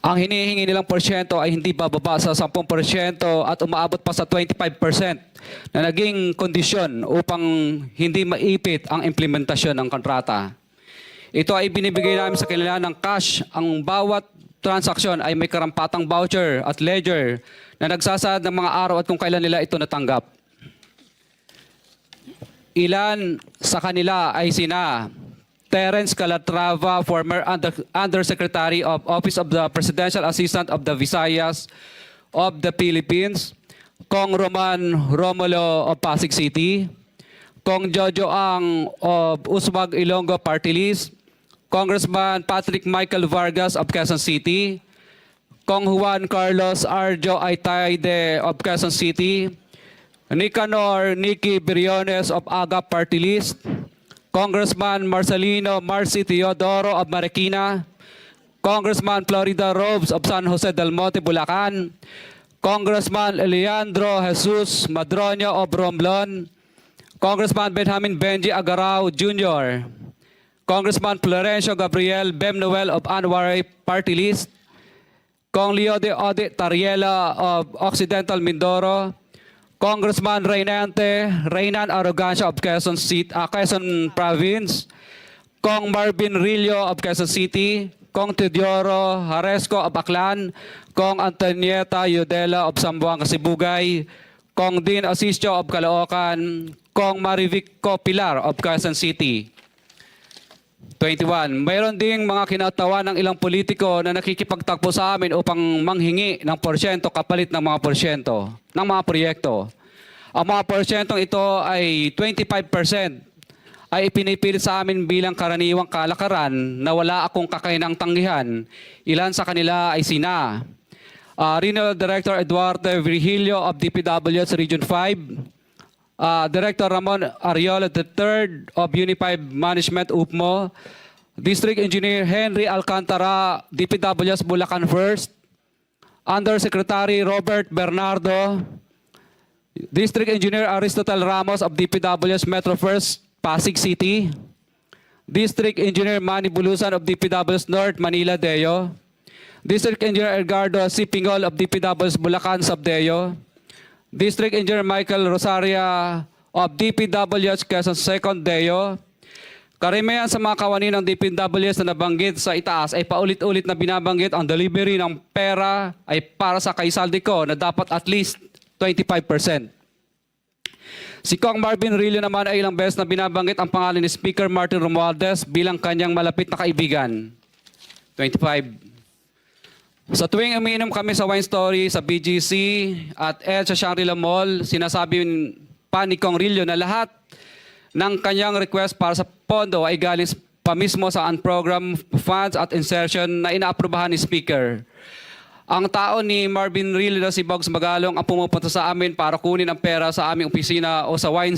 Ang hinihingi nilang porsyento ay hindi bababa sa 10% at umaabot pa sa 25% na naging kondisyon upang hindi maipit ang implementasyon ng kontrata. Ito ay binibigay namin sa kanila ng cash. Ang bawat transaksyon ay may karampatang voucher at ledger na nagsasaad ng mga araw at kung kailan nila ito natanggap. Ilan sa kanila ay sina Terence Calatrava, former Undersecretary of Office of the Presidential Assistant of the Visayas of the Philippines, Kong Roman Romulo of Pasig City, Kong Jojo Ang of Uswag Ilonggo Party List, Congressman Patrick Michael Vargas of Quezon City, Kong Juan Carlos Arjo Aitayde of Quezon City, Nicanor Nicky Briones of Aga Party List, Congressman Marcelino Marcy Teodoro of Marikina, Congressman Florida Robes of San Jose del Monte, Bulacan, Congressman Leandro Jesus Madroño of Romblon, Congressman Benjamin Benji Agarao Jr., Congressman Florencio Gabriel Bemnoel of Anwaray Party List, Kong Leo de Ode Tariela of Occidental Mindoro, Congressman Reynan Arrogancia of Quezon Province, Kong Marvin Rillo of Quezon City, Kong Teodoro Haresco of Aklan, Kong Antonieta Yudela of Zamboanga Sibugay, Kong Dean Asisio of Caloocan, Kong Marivic Pilar of Quezon City. 21. Mayroon ding mga kinatawa ng ilang politiko na nakikipagtakbo sa amin upang manghingi ng porsyento kapalit ng mga porsyento ng mga proyekto. Ang mga porsyentong ito ay 25% ay ipinipilit sa amin bilang karaniwang kalakaran na wala akong kakainang tanggihan. Ilan sa kanila ay sina Regional Director Eduardo Virgilio of DPW's Region 5, Director Ramon Ariola III of Unified Management UPMO, District Engineer Henry Alcantara, DPW's Bulacan First, Undersecretary Robert Bernardo, District Engineer Aristotle Ramos of DPW's Metro First, Pasig City, District Engineer Manny Bulusan of DPW's North Manila Deo, District Engineer Edgardo C. Pingol of DPW's Bulacan Subdeo, District Engineer Michael Rosaria of DPWH Quezon Second Deo. Karamihan sa mga kawani ng DPWH na nabanggit sa itaas ay paulit-ulit na binabanggit ang delivery ng pera ay para sa kaisaldi na dapat at least 25%. Si Kong Marvin Rillo naman ay ilang beses na binabanggit ang pangalan ni Speaker Martin Romualdez bilang kanyang malapit na kaibigan. 25. Sa tuwing umiinom kami sa Wine Story, sa BGC at sa Shangri-La Mall, sinasabi pa ni Kong Rillo na lahat ng kanyang request para sa pondo ay galing pa mismo sa unprogrammed funds at insertion na inaaprubahan ni Speaker. Ang tao ni Marvin Rillo na si Bogs Magalong ang pumupunta sa amin para kunin ang pera sa aming opisina o sa Wine